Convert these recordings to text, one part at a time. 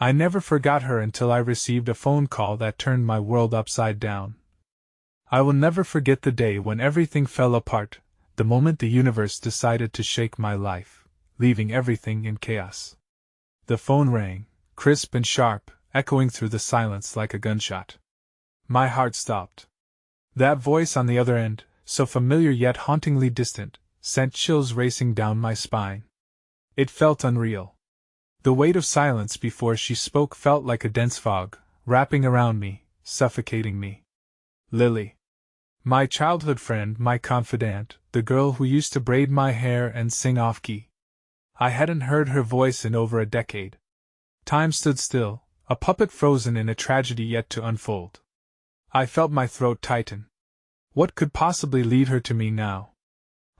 I never forgot her until I received a phone call that turned my world upside down. I will never forget the day when everything fell apart, the moment the universe decided to shake my life, leaving everything in chaos. The phone rang, crisp and sharp, echoing through the silence like a gunshot. My heart stopped. That voice on the other end, so familiar yet hauntingly distant, sent chills racing down my spine. It felt unreal. The weight of silence before she spoke felt like a dense fog, wrapping around me, suffocating me. Lily. My childhood friend, my confidant, the girl who used to braid my hair and sing off-key. I hadn't heard her voice in over a decade. Time stood still, a puppet frozen in a tragedy yet to unfold. I felt my throat tighten. What could possibly lead her to me now?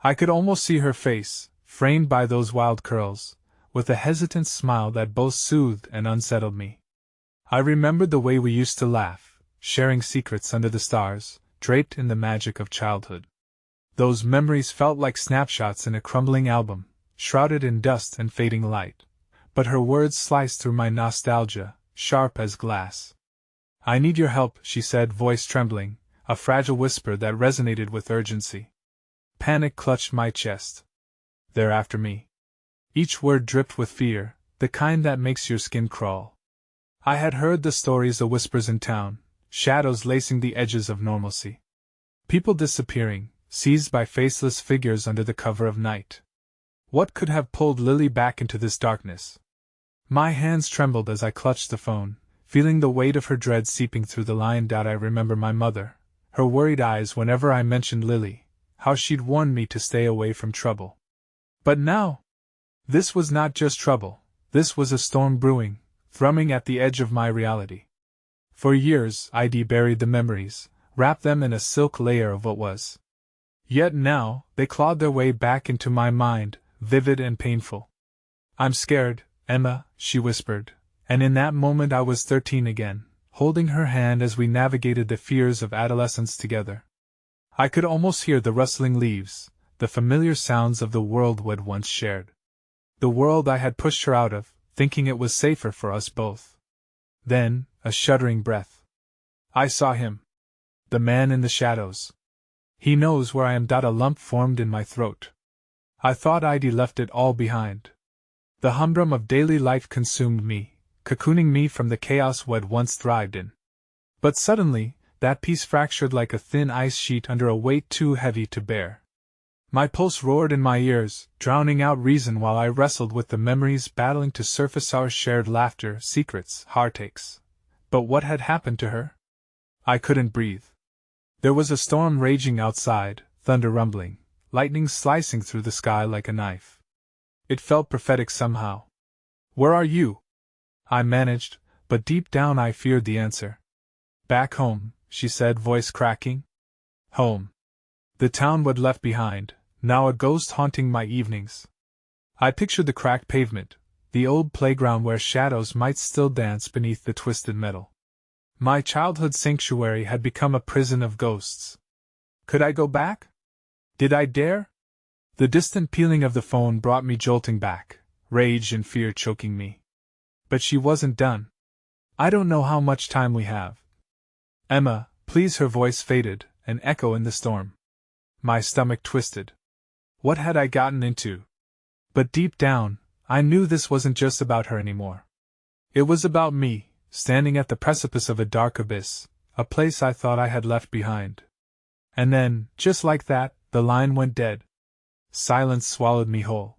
I could almost see her face, framed by those wild curls, with a hesitant smile that both soothed and unsettled me. I remembered the way we used to laugh, sharing secrets under the stars, draped in the magic of childhood. Those memories felt like snapshots in a crumbling album, shrouded in dust and fading light. But her words sliced through my nostalgia, sharp as glass. "I need your help," she said, voice trembling, a fragile whisper that resonated with urgency. Panic clutched my chest. "They're after me." Each word dripped with fear, the kind that makes your skin crawl. I had heard the stories of whispers in town, shadows lacing the edges of normalcy. People disappearing, seized by faceless figures under the cover of night. What could have pulled Lily back into this darkness? My hands trembled as I clutched the phone, feeling the weight of her dread seeping through the line. I remember my mother, her worried eyes whenever I mentioned Lily, how she'd warned me to stay away from trouble. But now, this was not just trouble, this was a storm brewing, thrumming at the edge of my reality. For years I'd buried the memories, wrapped them in a silk layer of what was. Yet now, they clawed their way back into my mind, vivid and painful. "I'm scared, Emma," she whispered, and in that moment I was 13 again, holding her hand as we navigated the fears of adolescence together. I could almost hear the rustling leaves, the familiar sounds of the world we'd once shared. The world I had pushed her out of, thinking it was safer for us both. Then, a shuddering breath. I saw him. The man in the shadows. "He knows where I am." A lump formed in my throat. I thought I'd left it all behind. The humdrum of daily life consumed me, cocooning me from the chaos we'd once thrived in. But suddenly, that peace fractured like a thin ice sheet under a weight too heavy to bear. My pulse roared in my ears, drowning out reason while I wrestled with the memories battling to surface, our shared laughter, secrets, heartaches. But what had happened to her? I couldn't breathe. There was a storm raging outside, thunder rumbling, lightning slicing through the sky like a knife. It felt prophetic somehow. "Where are you?" I managed, but deep down I feared the answer. "Back home," she said, voice cracking. Home. The town we'd left behind, now a ghost haunting my evenings. I pictured the cracked pavement, the old playground where shadows might still dance beneath the twisted metal. My childhood sanctuary had become a prison of ghosts. Could I go back? Did I dare? The distant pealing of the phone brought me jolting back, rage and fear choking me. But she wasn't done. "I don't know how much time we have." "Emma, please." Her voice faded, an echo in the storm. My stomach twisted. What had I gotten into? But deep down, I knew this wasn't just about her anymore. It was about me, standing at the precipice of a dark abyss, a place I thought I had left behind. And then, just like that, the line went dead. Silence swallowed me whole.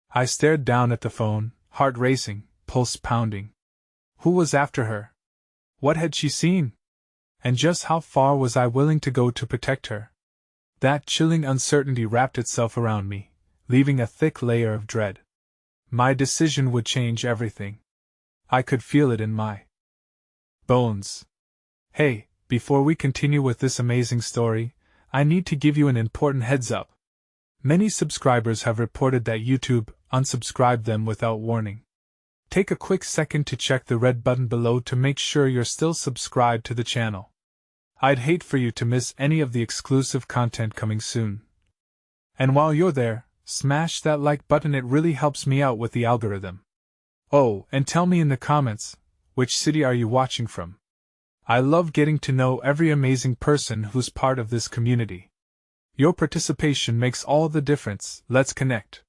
I stared down at the phone, heart racing, pulse pounding. Who was after her? What had she seen? And just how far was I willing to go to protect her? That chilling uncertainty wrapped itself around me, leaving a thick layer of dread. My decision would change everything. I could feel it in my bones. Hey, before we continue with this amazing story, I need to give you an important heads up. Many subscribers have reported that YouTube unsubscribed them without warning. Take a quick second to check the red button below to make sure you're still subscribed to the channel. I'd hate for you to miss any of the exclusive content coming soon. And while you're there, smash that like button, it really helps me out with the algorithm. Oh, and tell me in the comments, which city are you watching from? I love getting to know every amazing person who's part of this community. Your participation makes all the difference. Let's connect.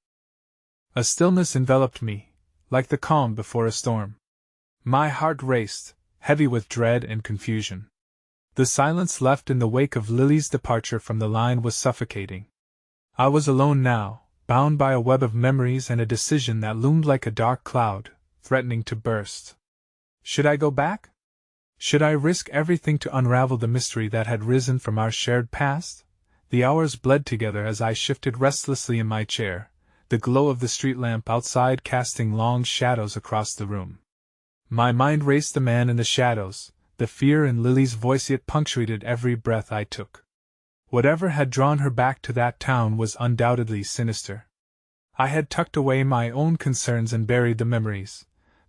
A stillness enveloped me, like the calm before a storm. My heart raced, heavy with dread and confusion. The silence left in the wake of Lily's departure from the line was suffocating. I was alone now, bound by a web of memories and a decision that loomed like a dark cloud, threatening to burst. Should I go back? Should I risk everything to unravel the mystery that had risen from our shared past? The hours bled together as I shifted restlessly in my chair, the glow of the street lamp outside casting long shadows across the room. My mind raced the man in the shadows, the fear in Lily's voice yet punctuated every breath I took. Whatever had drawn her back to that town was undoubtedly sinister. I had tucked away my own concerns and buried the memories,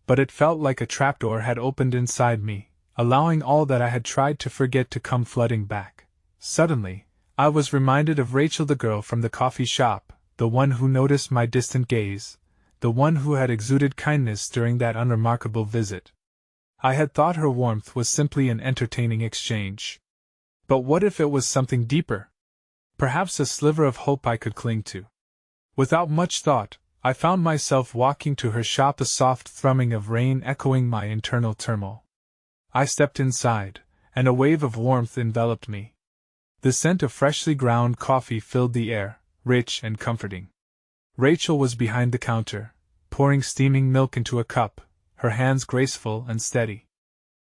but it felt like a trapdoor had opened inside me, allowing all that I had tried to forget to come flooding back. Suddenly, I was reminded of Rachel, the girl from the coffee shop, the one who noticed my distant gaze, the one who had exuded kindness during that unremarkable visit. I had thought her warmth was simply an entertaining exchange. But what if it was something deeper? Perhaps a sliver of hope I could cling to. Without much thought, I found myself walking to her shop, the soft thrumming of rain echoing my internal turmoil. I stepped inside, and a wave of warmth enveloped me. The scent of freshly ground coffee filled the air, rich and comforting. Rachel was behind the counter, pouring steaming milk into a cup, her hands graceful and steady.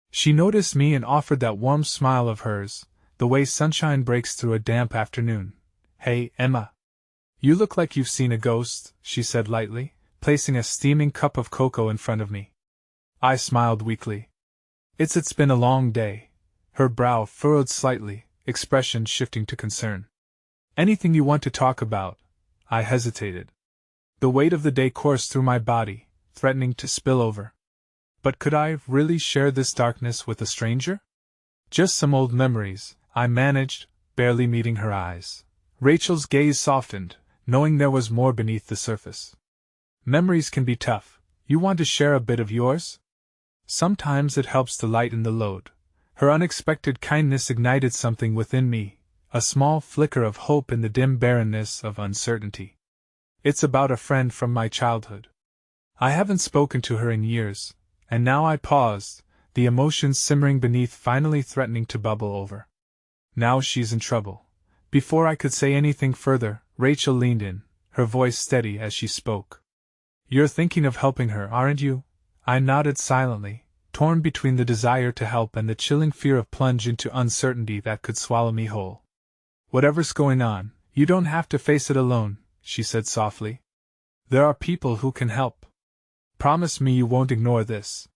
She noticed me and offered that warm smile of hers, the way sunshine breaks through a damp afternoon. "Hey, Emma. You look like you've seen a ghost," she said lightly, placing a steaming cup of cocoa in front of me. I smiled weakly. It's been a long day. Her brow furrowed slightly, expression shifting to concern. "Anything you want to talk about?" I hesitated. The weight of the day coursed through my body, threatening to spill over. But could I really share this darkness with a stranger? "Just some old memories," I managed, barely meeting her eyes. Rachel's gaze softened, knowing there was more beneath the surface. "Memories can be tough. You want to share a bit of yours?" Sometimes it helps to lighten the load. Her unexpected kindness ignited something within me, a small flicker of hope in the dim barrenness of uncertainty. "It's about a friend from my childhood. I haven't spoken to her in years," and now I paused, the emotions simmering beneath finally threatening to bubble over. "Now she's in trouble." Before I could say anything further, Rachel leaned in, her voice steady as she spoke. "You're thinking of helping her, aren't you?" I nodded silently, torn between the desire to help and the chilling fear of plunge into uncertainty that could swallow me whole. "Whatever's going on, you don't have to face it alone," she said softly. "There are people who can help. Promise me you won't ignore this.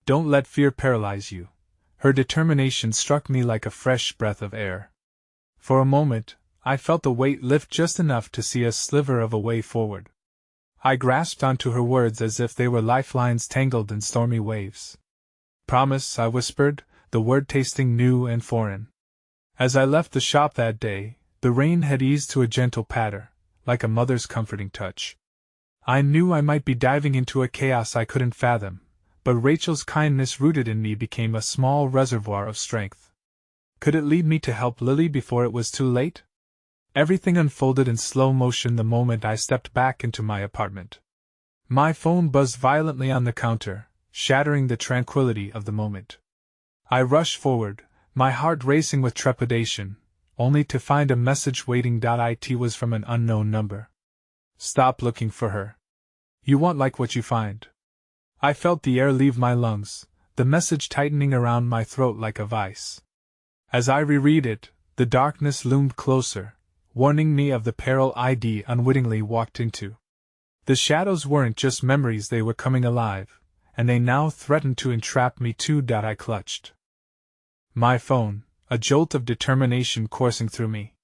Don't let fear paralyze you." Her determination struck me like a fresh breath of air. For a moment, I felt the weight lift just enough to see a sliver of a way forward. I grasped onto her words as if they were lifelines tangled in stormy waves. "Promise," I whispered, the word tasting new and foreign. As I left the shop that day, the rain had eased to a gentle patter, like a mother's comforting touch. I knew I might be diving into a chaos I couldn't fathom, but Rachel's kindness rooted in me became a small reservoir of strength. Could it lead me to help Lily before it was too late? Everything unfolded in slow motion the moment I stepped back into my apartment. My phone buzzed violently on the counter, shattering the tranquility of the moment. I rushed forward, my heart racing with trepidation, only to find a message waiting. It was from an unknown number. "Stop looking for her. You won't like what you find." I felt the air leave my lungs, the message tightening around my throat like a vice. As I reread it, the darkness loomed closer, warning me of the peril I'd unwittingly walked into. The shadows weren't just memories, they were coming alive, and they now threatened to entrap me too. I clutched my phone, a jolt of determination coursing through me.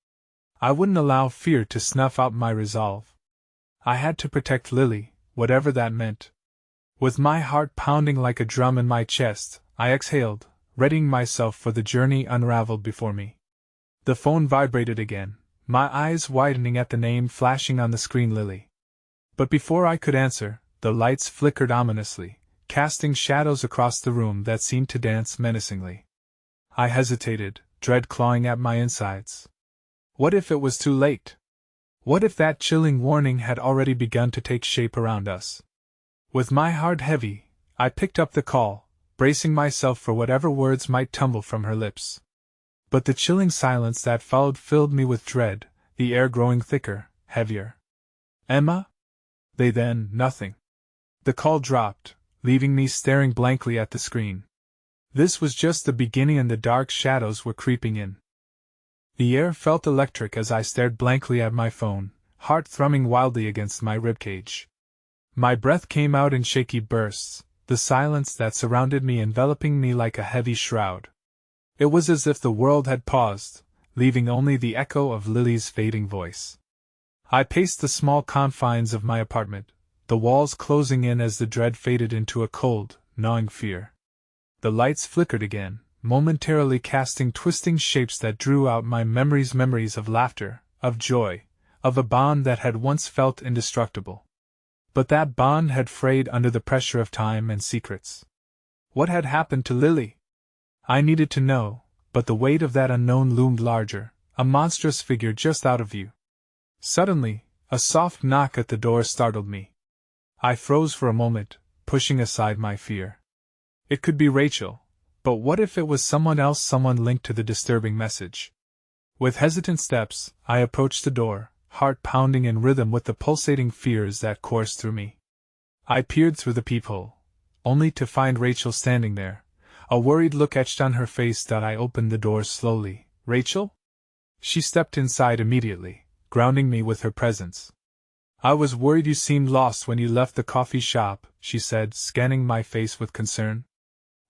I wouldn't allow fear to snuff out my resolve. I had to protect Lily, whatever that meant. With my heart pounding like a drum in my chest, I exhaled, readying myself for the journey unraveled before me. The phone vibrated again, my eyes widening at the name flashing on the screen. Lily. But before I could answer, The lights flickered ominously, casting shadows across the room that seemed to dance menacingly. I hesitated, dread clawing at my insides. What if it was too late? What if that chilling warning had already begun to take shape around us? With my heart heavy, I picked up the call, bracing myself for whatever words might tumble from her lips. But the chilling silence that followed filled me with dread, the air growing thicker, heavier. Emma? Then, nothing. The call dropped, leaving me staring blankly at the screen. This was just the beginning and the dark shadows were creeping in. The air felt electric as I stared blankly at my phone, heart thrumming wildly against my ribcage. My breath came out in shaky bursts, the silence that surrounded me enveloping me like a heavy shroud. It was as if the world had paused, leaving only the echo of Lily's fading voice. I paced the small confines of my apartment, the walls closing in as the dread faded into a cold, gnawing fear. The lights flickered again, momentarily casting twisting shapes that drew out my memories of laughter, of joy, of a bond that had once felt indestructible. But that bond had frayed under the pressure of time and secrets. What had happened to Lily? I needed to know, but the weight of that unknown loomed larger, a monstrous figure just out of view. Suddenly, a soft knock at the door startled me. I froze for a moment, pushing aside my fear. It could be Rachel, but what if it was someone else, someone linked to the disturbing message? With hesitant steps, I approached the door, heart pounding in rhythm with the pulsating fears that coursed through me. I peered through the peephole, only to find Rachel standing there, a worried look etched on her face. I opened the door slowly. Rachel? She stepped inside immediately, grounding me with her presence. I was worried you seemed lost when you left the coffee shop, she said, scanning my face with concern.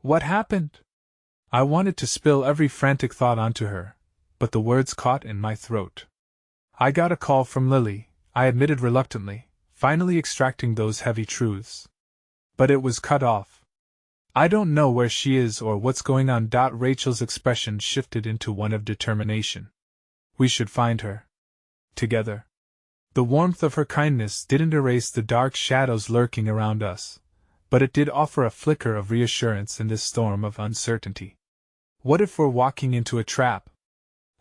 What happened? I wanted to spill every frantic thought onto her, but the words caught in my throat. I got a call from Lily, I admitted reluctantly, finally extracting those heavy truths. But it was cut off. I don't know where she is or what's going on. Rachel's expression shifted into one of determination. We should find her. Together. The warmth of her kindness didn't erase the dark shadows lurking around us, but it did offer a flicker of reassurance in this storm of uncertainty. What if we're walking into a trap?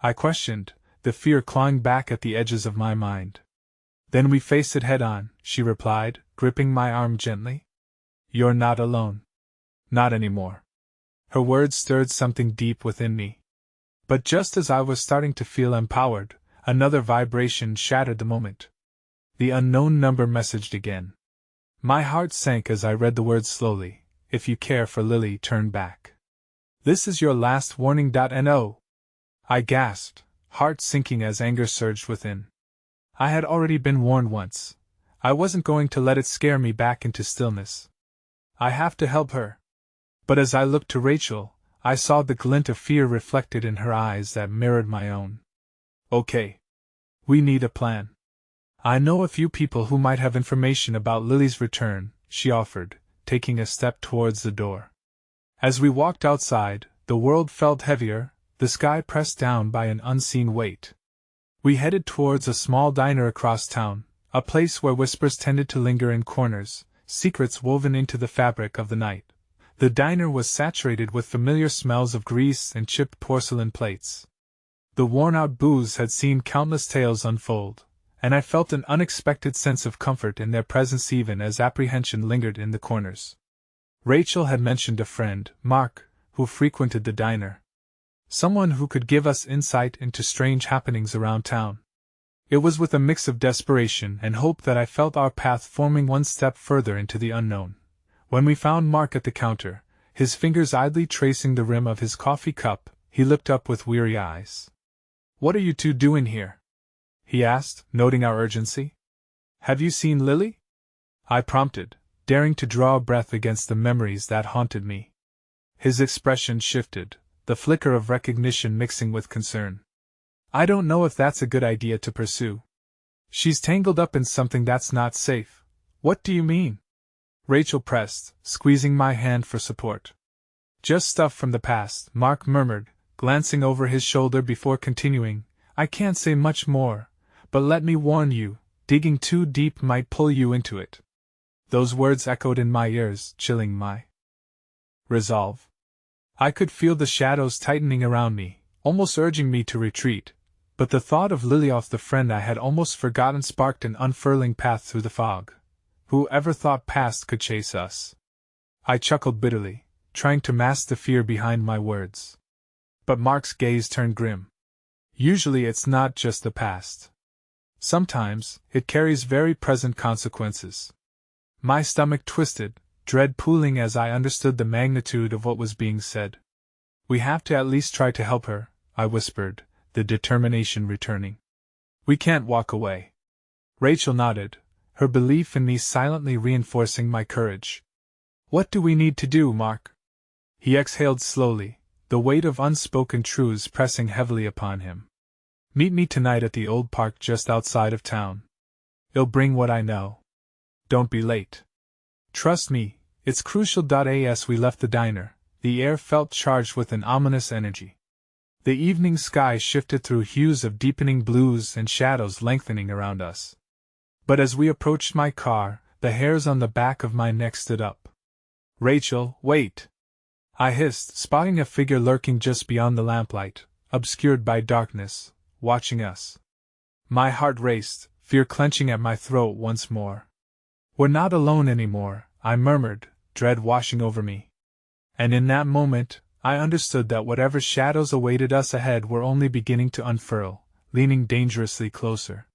I questioned, the fear clawing back at the edges of my mind. Then we face it head on, she replied, gripping my arm gently. You're not alone. Not anymore. Her words stirred something deep within me. But just as I was starting to feel empowered, another vibration shattered the moment. The unknown number messaged again. My heart sank as I read the words slowly. If you care for Lily, turn back. This is your last warning. No. I gasped, heart sinking as anger surged within. I had already been warned once. I wasn't going to let it scare me back into stillness. I have to help her. But as I looked to Rachel, I saw the glint of fear reflected in her eyes that mirrored my own. Okay. We need a plan. I know a few people who might have information about Lily's return, she offered, taking a step towards the door. As we walked outside, the world felt heavier, the sky pressed down by an unseen weight. We headed towards a small diner across town, a place where whispers tended to linger in corners, secrets woven into the fabric of the night. The diner was saturated with familiar smells of grease and chipped porcelain plates. The worn-out booths had seen countless tales unfold, and I felt an unexpected sense of comfort in their presence even as apprehension lingered in the corners. Rachel had mentioned a friend, Mark, who frequented the diner. Someone who could give us insight into strange happenings around town. It was with a mix of desperation and hope that I felt our path forming one step further into the unknown. When we found Mark at the counter, his fingers idly tracing the rim of his coffee cup, he looked up with weary eyes. What are you two doing here? He asked, noting our urgency. Have you seen Lily? I prompted, daring to draw a breath against the memories that haunted me. His expression shifted, the flicker of recognition mixing with concern. I don't know if that's a good idea to pursue. She's tangled up in something that's not safe. What do you mean? Rachel pressed, squeezing my hand for support. Just stuff from the past, Mark murmured, glancing over his shoulder before continuing. I can't say much more, but let me warn you, digging too deep might pull you into it. Those words echoed in my ears, chilling my resolve. I could feel the shadows tightening around me, almost urging me to retreat, but the thought of Lilioth, the friend I had almost forgotten, sparked an unfurling path through the fog. Who ever thought past could chase us? I chuckled bitterly, trying to mask the fear behind my words. But Mark's gaze turned grim. Usually it's not just the past. Sometimes, it carries very present consequences. My stomach twisted, dread pooling as I understood the magnitude of what was being said. We have to at least try to help her, I whispered, the determination returning. We can't walk away. Rachel nodded, her belief in me silently reinforcing my courage. What do we need to do, Mark? He exhaled slowly, the weight of unspoken truths pressing heavily upon him. Meet me tonight at the old park just outside of town. I'll bring what I know. Don't be late. Trust me, it's crucial. As we left the diner, the air felt charged with an ominous energy. The evening sky shifted through hues of deepening blues and shadows lengthening around us. But as we approached my car, the hairs on the back of my neck stood up. Rachel, wait! I hissed, spotting a figure lurking just beyond the lamplight, obscured by darkness, watching us. My heart raced, fear clenching at my throat once more. We're not alone anymore, I murmured, dread washing over me. And in that moment, I understood that whatever shadows awaited us ahead were only beginning to unfurl, leaning dangerously closer.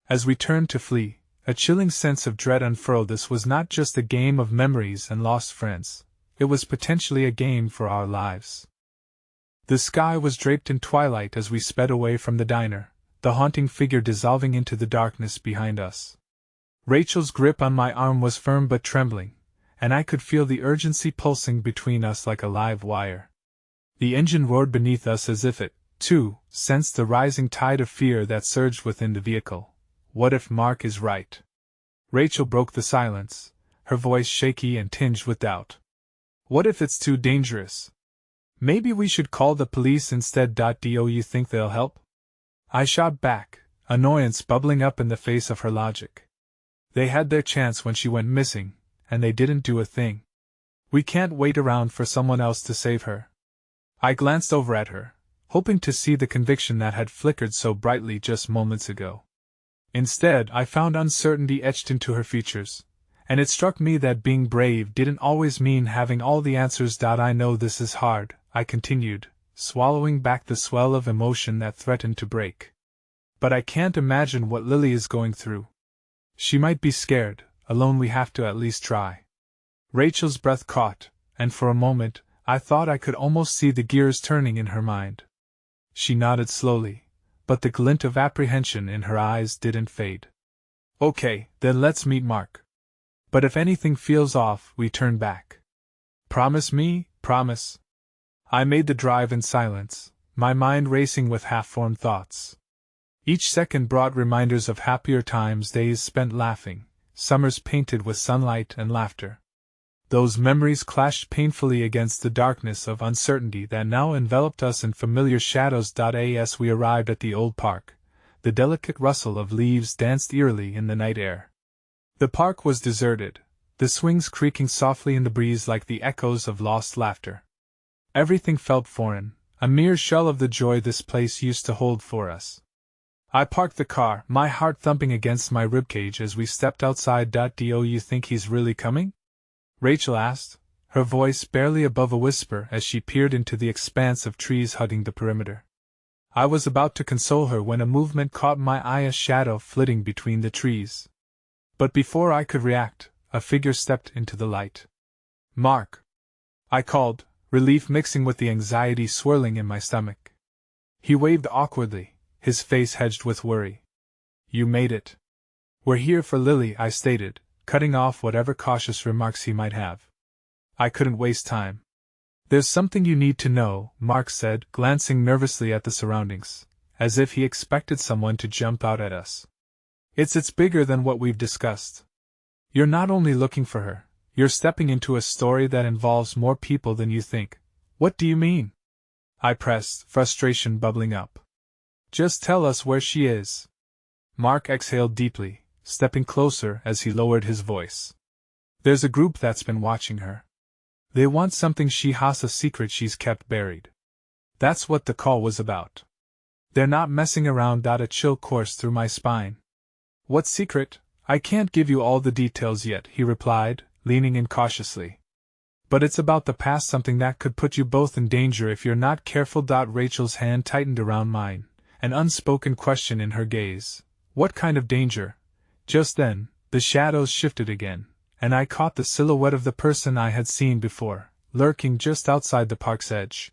As we turned to flee, a chilling sense of dread unfurled. This was not just a game of memories and lost friends, it was potentially a game for our lives. The sky was draped in twilight as we sped away from the diner, the haunting figure dissolving into the darkness behind us. Rachel's grip on my arm was firm but trembling, and I could feel the urgency pulsing between us like a live wire. The engine roared beneath us as if it, too, sensed the rising tide of fear that surged within the vehicle. What if Mark is right? Rachel broke the silence, her voice shaky and tinged with doubt. What if it's too dangerous? Maybe we should call the police instead. Do you think they'll help? I shot back, annoyance bubbling up in the face of her logic. They had their chance when she went missing, and they didn't do a thing. We can't wait around for someone else to save her. I glanced over at her, hoping to see the conviction that had flickered so brightly just moments ago. Instead, I found uncertainty etched into her features, and it struck me that being brave didn't always mean having all the answers. I know this is hard, I continued, swallowing back the swell of emotion that threatened to break. But I can't imagine what Lily is going through. She might be scared, alone. We have to at least try. Rachel's breath caught, and for a moment, I thought I could almost see the gears turning in her mind. She nodded slowly, but the glint of apprehension in her eyes didn't fade. Okay, then let's meet Mark. But if anything feels off, we turn back. Promise me, promise. I made the drive in silence, my mind racing with half-formed thoughts. Each second brought reminders of happier times, days spent laughing, summers painted with sunlight and laughter. Those memories clashed painfully against the darkness of uncertainty that now enveloped us in familiar shadows. As we arrived at the old park, the delicate rustle of leaves danced eerily in the night air. The park was deserted, the swings creaking softly in the breeze like the echoes of lost laughter. Everything felt foreign, a mere shell of the joy this place used to hold for us. I parked the car, my heart thumping against my ribcage as we stepped outside. Do you think he's really coming? Rachel asked, her voice barely above a whisper as she peered into the expanse of trees hugging the perimeter. I was about to console her when a movement caught my eye, a shadow flitting between the trees. But before I could react, a figure stepped into the light. Mark! I called, relief mixing with the anxiety swirling in my stomach. He waved awkwardly, his face hedged with worry. You made it. We're here for Lily, I stated, cutting off whatever cautious remarks he might have. I couldn't waste time. There's something you need to know, Mark said, glancing nervously at the surroundings, as if he expected someone to jump out at us. It's bigger than what we've discussed. You're not only looking for her, you're stepping into a story that involves more people than you think. What do you mean? I pressed, frustration bubbling up. Just tell us where she is. Mark exhaled deeply, stepping closer as he lowered his voice. There's a group that's been watching her. They want something she has, a secret she's kept buried. That's what the call was about. They're not messing around. A chill coursed through my spine. What secret? I can't give you all the details yet, he replied, leaning in cautiously. But it's about the past, something that could put you both in danger if you're not careful. Rachel's hand tightened around mine, an unspoken question in her gaze. What kind of danger? Just then, the shadows shifted again, and I caught the silhouette of the person I had seen before, lurking just outside the park's edge.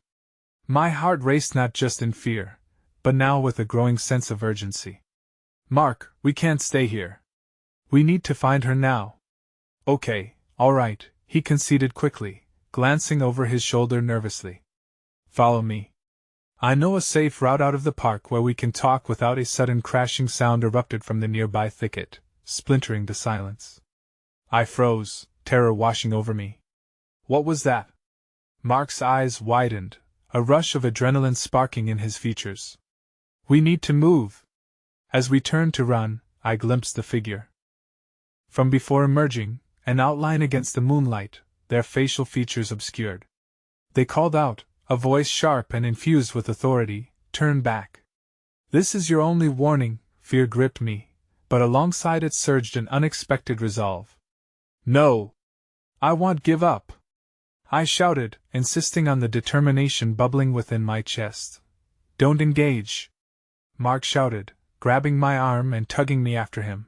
My heart raced, not just in fear, but now with a growing sense of urgency. Mark, we can't stay here. We need to find her now. Okay, all right, he conceded quickly, glancing over his shoulder nervously. Follow me. I know a safe route out of the park where we can talk without a sudden crashing sound erupted from the nearby thicket, splintering the silence. I froze, terror washing over me. What was that? Mark's eyes widened, a rush of adrenaline sparking in his features. We need to move. As we turned to run, I glimpsed the figure. From before emerging, an outline against the moonlight, their facial features obscured. They called out, a voice sharp and infused with authority, "Turn back." This is your only warning. Fear gripped me, but alongside it surged an unexpected resolve. No! I won't give up! I shouted, insisting on the determination bubbling within my chest. Don't engage! Mark shouted, grabbing my arm and tugging me after him.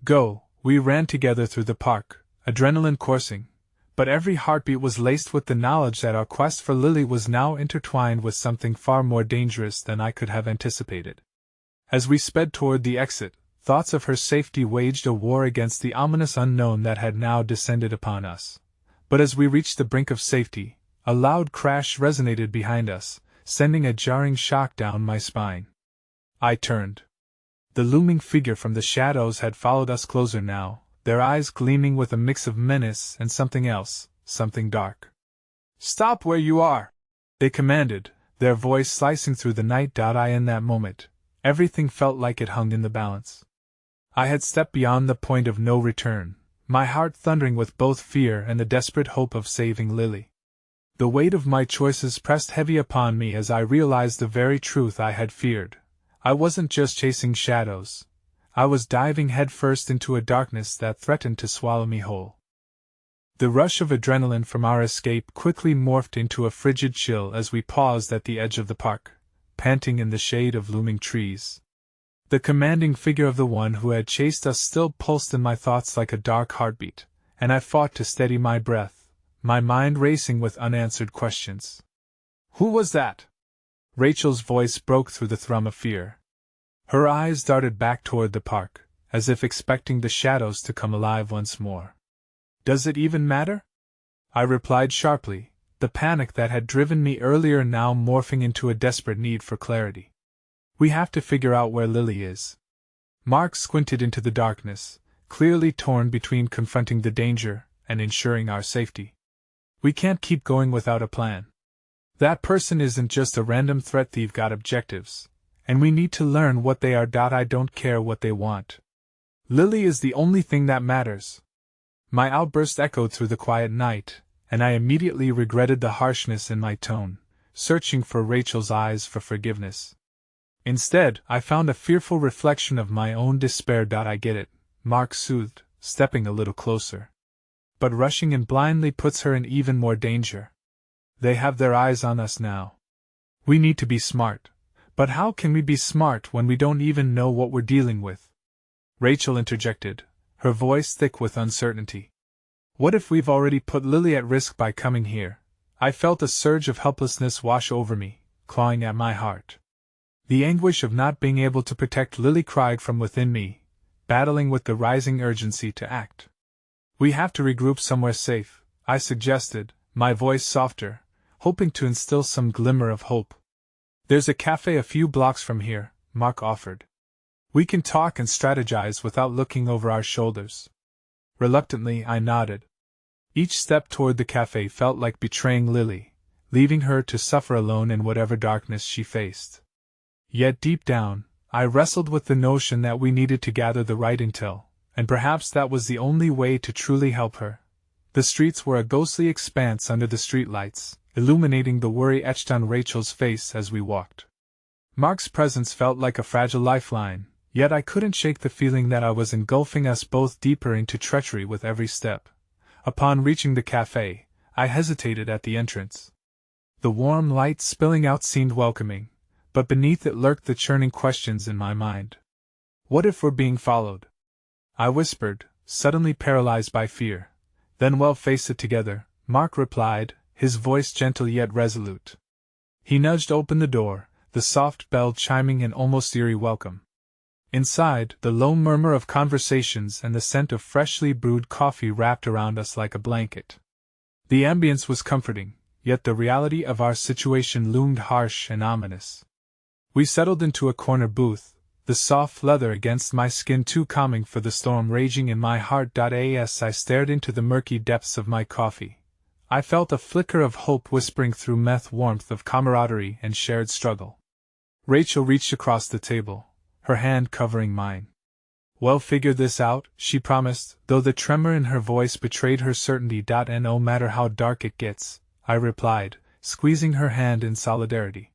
Go! We ran together through the park, adrenaline coursing, but every heartbeat was laced with the knowledge that our quest for Lily was now intertwined with something far more dangerous than I could have anticipated. As we sped toward the exit, thoughts of her safety waged a war against the ominous unknown that had now descended upon us. But as we reached the brink of safety, a loud crash resonated behind us, sending a jarring shock down my spine. I turned. The looming figure from the shadows had followed us closer now, their eyes gleaming with a mix of menace and something else, something dark. Stop where you are! They commanded, their voice slicing through the night. In that moment, everything felt like it hung in the balance. I had stepped beyond the point of no return, my heart thundering with both fear and the desperate hope of saving Lily. The weight of my choices pressed heavy upon me as I realized the very truth I had feared. I wasn't just chasing shadows. I was diving headfirst into a darkness that threatened to swallow me whole. The rush of adrenaline from our escape quickly morphed into a frigid chill as we paused at the edge of the park, panting in the shade of looming trees. The commanding figure of the one who had chased us still pulsed in my thoughts like a dark heartbeat, and I fought to steady my breath, my mind racing with unanswered questions. Who was that? Rachel's voice broke through the thrum of fear. Her eyes darted back toward the park, as if expecting the shadows to come alive once more. Does it even matter? I replied sharply, the panic that had driven me earlier now morphing into a desperate need for clarity. We have to figure out where Lily is. Mark squinted into the darkness, clearly torn between confronting the danger and ensuring our safety. We can't keep going without a plan. That person isn't just a random threat. They've got objectives, and we need to learn what they are. I don't care what they want. Lily is the only thing that matters. My outburst echoed through the quiet night, and I immediately regretted the harshness in my tone, searching for Rachel's eyes for forgiveness. Instead, I found a fearful reflection of my own despair. I get it, Mark soothed, stepping a little closer. But rushing in blindly puts her in even more danger. They have their eyes on us now. We need to be smart. But how can we be smart when we don't even know what we're dealing with? Rachel interjected, her voice thick with uncertainty. What if we've already put Lily at risk by coming here? I felt a surge of helplessness wash over me, clawing at my heart. The anguish of not being able to protect Lily cried from within me, battling with the rising urgency to act. We have to regroup somewhere safe, I suggested, my voice softer, hoping to instill some glimmer of hope. There's a cafe a few blocks from here, Mark offered. We can talk and strategize without looking over our shoulders. Reluctantly, I nodded. Each step toward the cafe felt like betraying Lily, leaving her to suffer alone in whatever darkness she faced. Yet deep down, I wrestled with the notion that we needed to gather the right intel, and perhaps that was the only way to truly help her, The streets were a ghostly expanse under the streetlights, illuminating the worry etched on Rachel's face as we walked. Mark's presence felt like a fragile lifeline, yet I couldn't shake the feeling that I was engulfing us both deeper into treachery with every step. Upon reaching the cafe, I hesitated at the entrance. The warm light spilling out seemed welcoming, but beneath it lurked the churning questions in my mind. What if we're being followed? I whispered, suddenly paralyzed by fear. Then we'll face it together, Mark replied, his voice gentle yet resolute. He nudged open the door, the soft bell chiming an almost eerie welcome. Inside, the low murmur of conversations and the scent of freshly brewed coffee wrapped around us like a blanket. The ambience was comforting, yet the reality of our situation loomed harsh and ominous. We settled into a corner booth, the soft leather against my skin too calming for the storm raging in my heart. As I stared into the murky depths of my coffee, I felt a flicker of hope whispering through meth warmth of camaraderie and shared struggle. Rachel reached across the table, her hand covering mine. We'll figure this out, she promised, though the tremor in her voice betrayed her certainty. No matter how dark it gets, I replied, squeezing her hand in solidarity.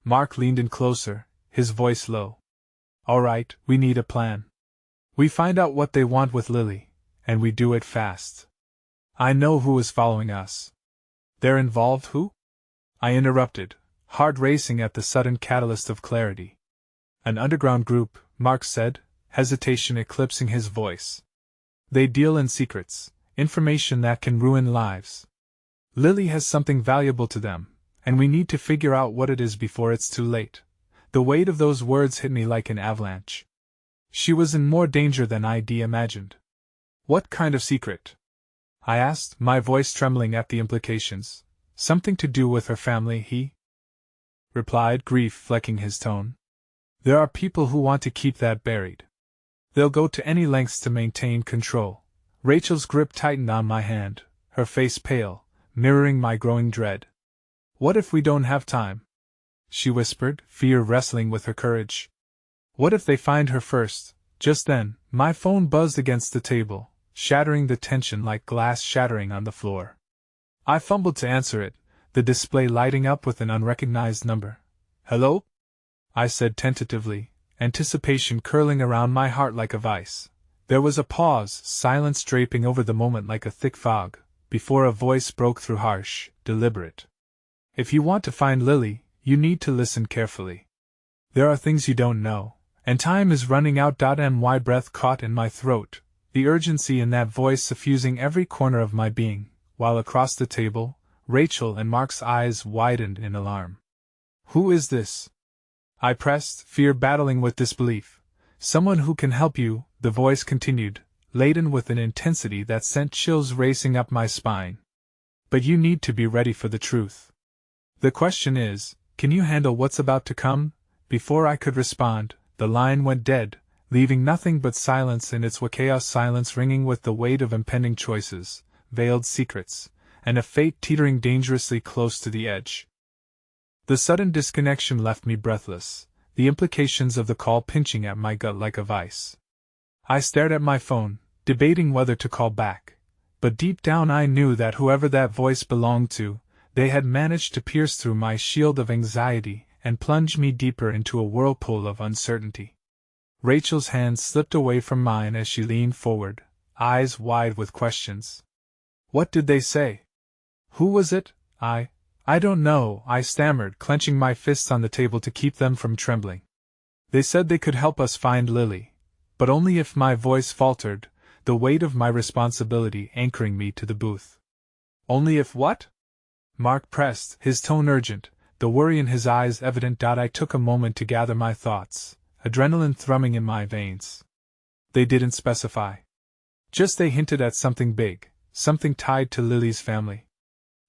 Mark leaned in closer, his voice low. All right, we need a plan. We find out what they want with Lily, and we do it fast. I know who is following us. They're involved who? I interrupted, heart racing at the sudden catalyst of clarity. An underground group, Mark said, hesitation eclipsing his voice. They deal in secrets, information that can ruin lives. Lily has something valuable to them, and we need to figure out what it is before it's too late. The weight of those words hit me like an avalanche. She was in more danger than I'd imagined. What kind of secret? I asked, my voice trembling at the implications. Something to do with her family, he replied, grief flecking his tone. There are people who want to keep that buried. They'll go to any lengths to maintain control. Rachel's grip tightened on my hand, her face pale, mirroring my growing dread. What if we don't have time? She whispered, fear wrestling with her courage. What if they find her first? Just then, my phone buzzed against the table, shattering the tension like glass shattering on the floor. I fumbled to answer it, the display lighting up with an unrecognized number. Hello? I said tentatively, anticipation curling around my heart like a vice. There was a pause, silence draping over the moment like a thick fog, before a voice broke through, harsh, deliberate. If you want to find Lily, you need to listen carefully. There are things you don't know, and time is running out. My breath caught in my throat, the urgency in that voice suffusing every corner of my being, while across the table, Rachel and Mark's eyes widened in alarm. Who is this? I pressed, fear battling with disbelief. Someone who can help you, the voice continued, laden with an intensity that sent chills racing up my spine. But you need to be ready for the truth. The question is, can you handle what's about to come? Before I could respond, the line went dead, leaving nothing but silence in its chaos, silence ringing with the weight of impending choices, veiled secrets, and a fate teetering dangerously close to the edge. The sudden disconnection left me breathless, the implications of the call pinching at my gut like a vice. I stared at my phone, debating whether to call back, but deep down I knew that whoever that voice belonged to, they had managed to pierce through my shield of anxiety and plunge me deeper into a whirlpool of uncertainty. Rachel's hand slipped away from mine as she leaned forward, eyes wide with questions. What did they say? Who was it? I don't know, I stammered, clenching my fists on the table to keep them from trembling. They said they could help us find Lily, but only if. My voice faltered, the weight of my responsibility anchoring me to the booth. Only if what? Mark pressed, his tone urgent, the worry in his eyes evident. I took a moment to gather my thoughts, adrenaline thrumming in my veins. They didn't specify. Just they hinted at something big, something tied to Lily's family.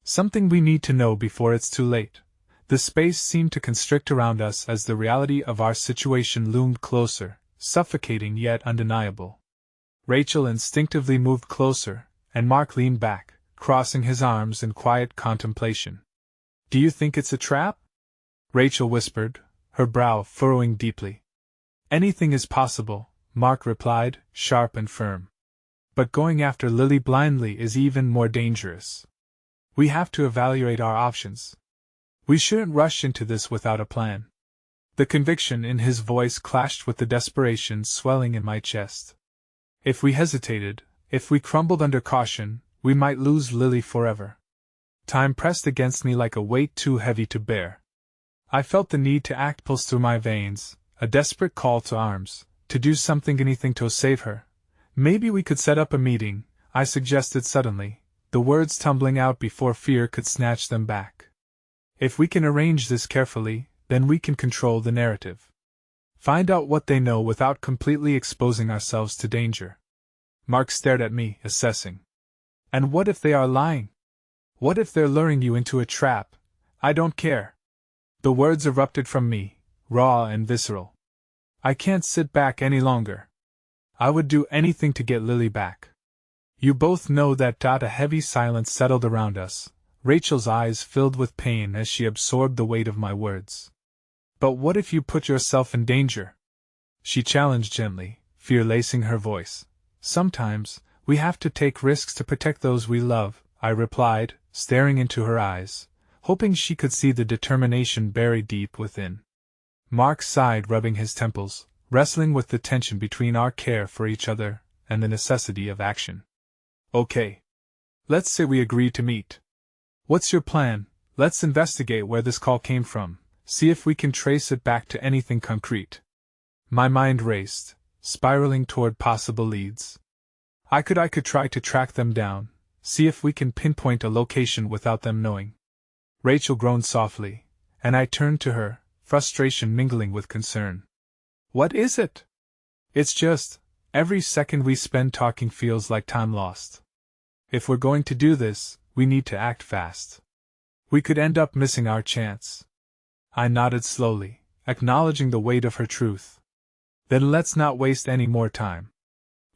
Something we need to know before it's too late. The space seemed to constrict around us as the reality of our situation loomed closer, suffocating yet undeniable. Rachel instinctively moved closer, and Mark leaned back, crossing his arms in quiet contemplation. Do you think it's a trap? Rachel whispered, her brow furrowing deeply. Anything is possible, Mark replied, sharp and firm. but going after Lily blindly is even more dangerous. We have to evaluate our options. We shouldn't rush into this without a plan. The conviction in his voice clashed with the desperation swelling in my chest. If we hesitated, if we crumbled under caution, we might lose Lily forever. Time pressed against me like a weight too heavy to bear. I felt the need to act pulse through my veins, a desperate call to arms, to do something, anything to save her. Maybe we could set up a meeting, I suggested suddenly, the words tumbling out before fear could snatch them back. If we can arrange this carefully, then we can control the narrative. Find out what they know without completely exposing ourselves to danger. Mark stared at me, assessing. And what if they are lying? What if they're luring you into a trap? I don't care. The words erupted from me, raw and visceral. I can't sit back any longer. I would do anything to get Lily back. You both know that. A heavy silence settled around us. Rachel's eyes filled with pain as she absorbed the weight of my words. But what if you put yourself in danger? She challenged gently, fear lacing her voice. Sometimes, we have to take risks to protect those we love, I replied, staring into her eyes, hoping she could see the determination buried deep within. Mark sighed, rubbing his temples, wrestling with the tension between our care for each other and the necessity of action. Okay. Let's say we agree to meet. What's your plan? Let's investigate where this call came from, see if we can trace it back to anything concrete. My mind raced, spiraling toward possible leads. I could try to track them down, see if we can pinpoint a location without them knowing. Rachel groaned softly, and I turned to her, frustration mingling with concern. What is it? It's just, every second we spend talking feels like time lost. If we're going to do this, we need to act fast. We could end up missing our chance. I nodded slowly, acknowledging the weight of her truth. Then let's not waste any more time.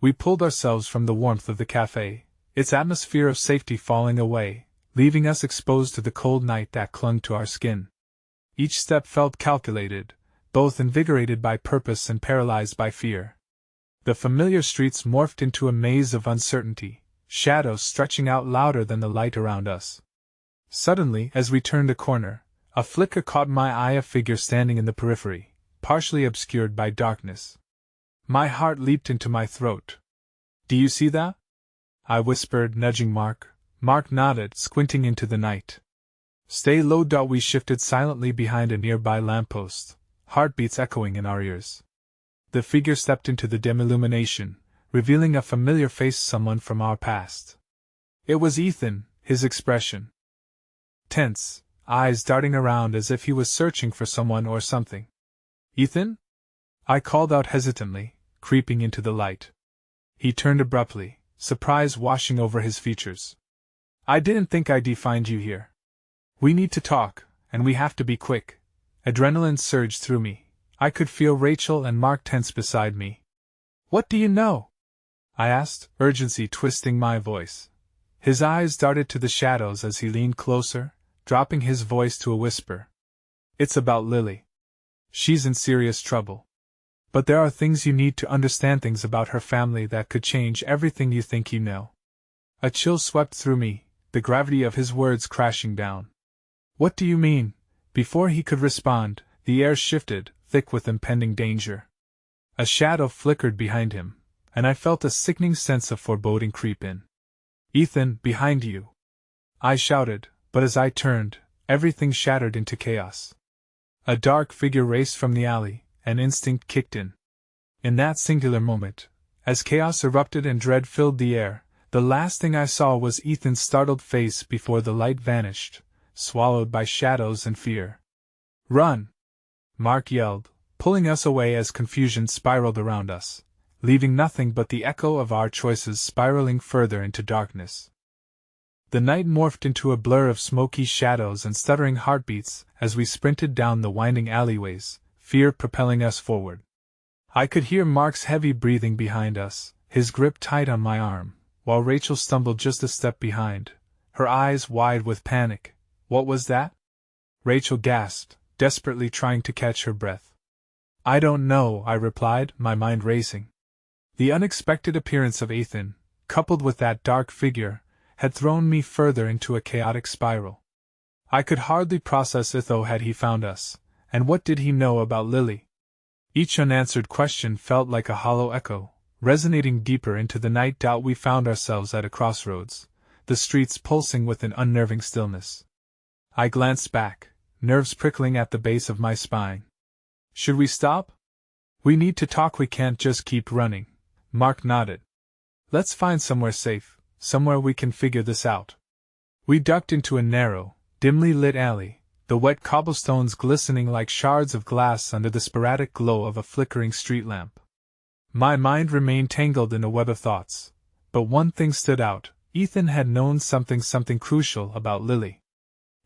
We pulled ourselves from the warmth of the cafe, its atmosphere of safety falling away, leaving us exposed to the cold night that clung to our skin. Each step felt calculated, both invigorated by purpose and paralyzed by fear. The familiar streets morphed into a maze of uncertainty, shadows stretching out louder than the light around us. Suddenly, as we turned a corner, a flicker caught my eye, a figure standing in the periphery, partially obscured by darkness. My heart leaped into my throat. Do you see that? I whispered, nudging Mark. Mark nodded, squinting into the night. Stay low. We shifted silently behind a nearby lamppost, heartbeats echoing in our ears. The figure stepped into the dim illumination, revealing a familiar face, someone from our past. It was Ethan, his expression tense, eyes darting around as if he was searching for someone or something. Ethan? I called out hesitantly, creeping into the light. He turned abruptly, surprise washing over his features. I didn't think I'd find you here. We need to talk, and we have to be quick. Adrenaline surged through me. I could feel Rachel and Mark tense beside me. What do you know? I asked, urgency twisting my voice. His eyes darted to the shadows as he leaned closer, dropping his voice to a whisper. It's about Lily. She's in serious trouble. But there are things you need to understand, things about her family that could change everything you think you know. A chill swept through me, the gravity of his words crashing down. What do you mean? Before he could respond, the air shifted, thick with impending danger. A shadow flickered behind him, and I felt a sickening sense of foreboding creep in. Ethan, behind you! I shouted, but as I turned, everything shattered into chaos. A dark figure raced from the alley, and instinct kicked in. In that singular moment, as chaos erupted and dread filled the air, the last thing I saw was Ethan's startled face before the light vanished, swallowed by shadows and fear. Run! Mark yelled, pulling us away as confusion spiraled around us, leaving nothing but the echo of our choices spiraling further into darkness. The night morphed into a blur of smoky shadows and stuttering heartbeats as we sprinted down the winding alleyways, fear propelling us forward. I could hear Mark's heavy breathing behind us, his grip tight on my arm, while Rachel stumbled just a step behind, her eyes wide with panic. What was that? Rachel gasped, desperately trying to catch her breath. I don't know, I replied, my mind racing. The unexpected appearance of Ethan, coupled with that dark figure, had thrown me further into a chaotic spiral. I could hardly process Itho had he found us, and what did he know about Lily? Each unanswered question felt like a hollow echo, resonating deeper into the night. We found ourselves at a crossroads, the streets pulsing with an unnerving stillness. I glanced back, nerves prickling at the base of my spine. Should we stop? We need to talk, we can't just keep running. Mark nodded. Let's find somewhere safe, somewhere we can figure this out. We ducked into a narrow, dimly lit alley, the wet cobblestones glistening like shards of glass under the sporadic glow of a flickering street lamp. My mind remained tangled in a web of thoughts, but one thing stood out: Ethan had known something crucial about Lily.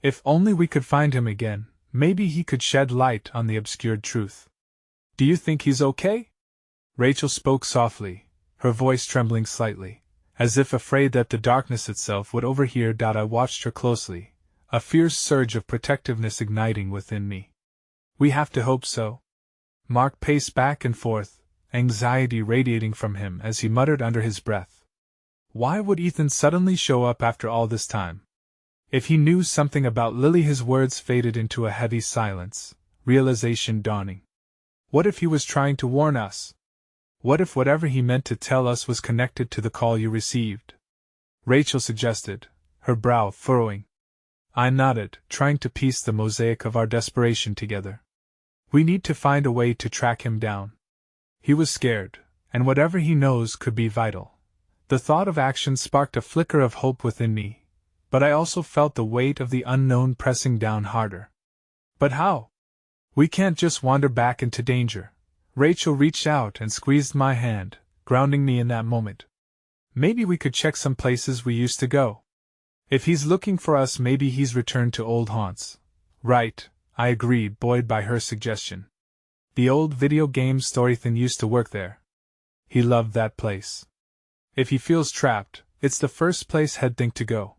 If only we could find him again, maybe he could shed light on the obscured truth. Do you think he's okay? Rachel spoke softly, her voice trembling slightly, as if afraid that the darkness itself would overhear. I watched her closely, a fierce surge of protectiveness igniting within me. We have to hope so. Mark paced back and forth, anxiety radiating from him as he muttered under his breath. Why would Ethan suddenly show up after all this time? If he knew something about Lily. His words faded into a heavy silence, realization dawning. What if he was trying to warn us? What if whatever he meant to tell us was connected to the call you received? Rachel suggested, her brow furrowing. I nodded, trying to piece the mosaic of our desperation together. We need to find a way to track him down. He was scared, and whatever he knows could be vital. The thought of action sparked a flicker of hope within me, but I also felt the weight of the unknown pressing down harder. But how? We can't just wander back into danger. Rachel reached out and squeezed my hand, grounding me in that moment. Maybe we could check some places we used to go. If he's looking for us, maybe he's returned to old haunts. Right, I agreed, buoyed by her suggestion. The old video game store. Ethan used to work there. He loved that place. If he feels trapped, it's the first place he'd think to go.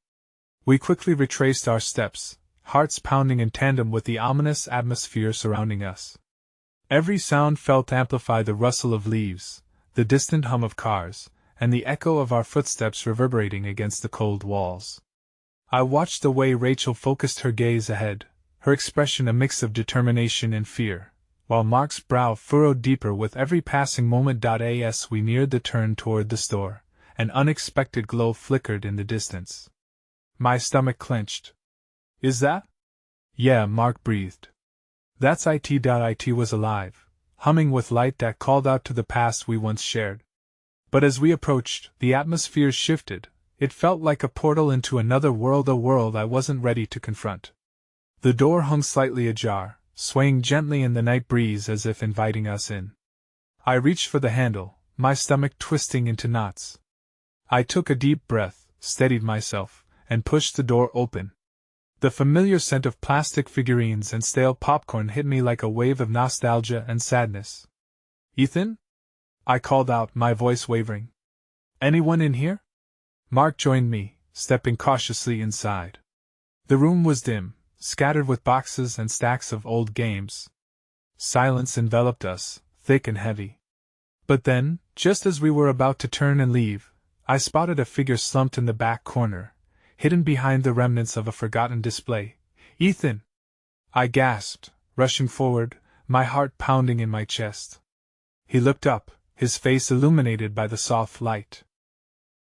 We quickly retraced our steps, hearts pounding in tandem with the ominous atmosphere surrounding us. Every sound felt amplify: the rustle of leaves, the distant hum of cars, and the echo of our footsteps reverberating against the cold walls. I watched the way Rachel focused her gaze ahead, her expression a mix of determination and fear, while Mark's brow furrowed deeper with every passing moment. As we neared the turn toward the store, an unexpected glow flickered in the distance. My stomach clenched. Is that? Yeah, Mark breathed. That's it. It was alive, humming with light that called out to the past we once shared. But as we approached, the atmosphere shifted. It felt like a portal into another world, a world I wasn't ready to confront. The door hung slightly ajar, swaying gently in the night breeze as if inviting us in. I reached for the handle, my stomach twisting into knots. I took a deep breath, steadied myself, and pushed the door open. The familiar scent of plastic figurines and stale popcorn hit me like a wave of nostalgia and sadness. Ethan? I called out, my voice wavering. Anyone in here? Mark joined me, stepping cautiously inside. The room was dim, scattered with boxes and stacks of old games. Silence enveloped us, thick and heavy. But then, just as we were about to turn and leave, I spotted a figure slumped in the back corner, hidden behind the remnants of a forgotten display. Ethan! I gasped, rushing forward, my heart pounding in my chest. He looked up, his face illuminated by the soft light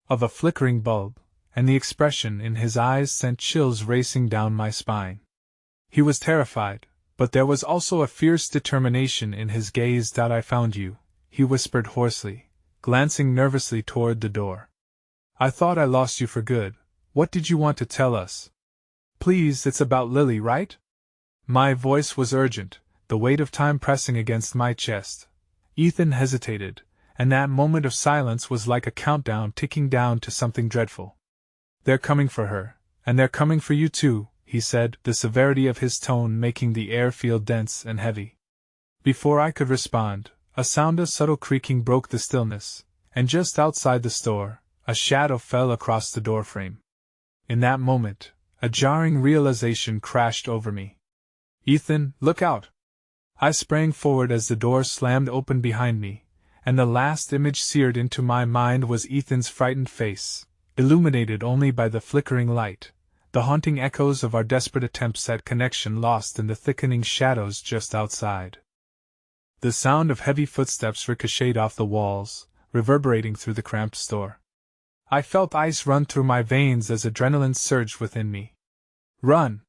of a flickering bulb, and the expression in his eyes sent chills racing down my spine. He was terrified, but there was also a fierce determination in his gaze. I found you, he whispered hoarsely, glancing nervously toward the door. I thought I lost you for good. What did you want to tell us? Please, it's about Lily, right? My voice was urgent, the weight of time pressing against my chest. Ethan hesitated, and that moment of silence was like a countdown ticking down to something dreadful. They're coming for her, and they're coming for you too, he said, the severity of his tone making the air feel dense and heavy. Before I could respond, a sound of subtle creaking broke the stillness, and just outside the store, a shadow fell across the doorframe. In that moment, a jarring realization crashed over me. Ethan, look out! I sprang forward as the door slammed open behind me, and the last image seared into my mind was Ethan's frightened face, illuminated only by the flickering light, the haunting echoes of our desperate attempts at connection lost in the thickening shadows just outside. The sound of heavy footsteps ricocheted off the walls, reverberating through the cramped store. I felt ice run through my veins as adrenaline surged within me. "Run!"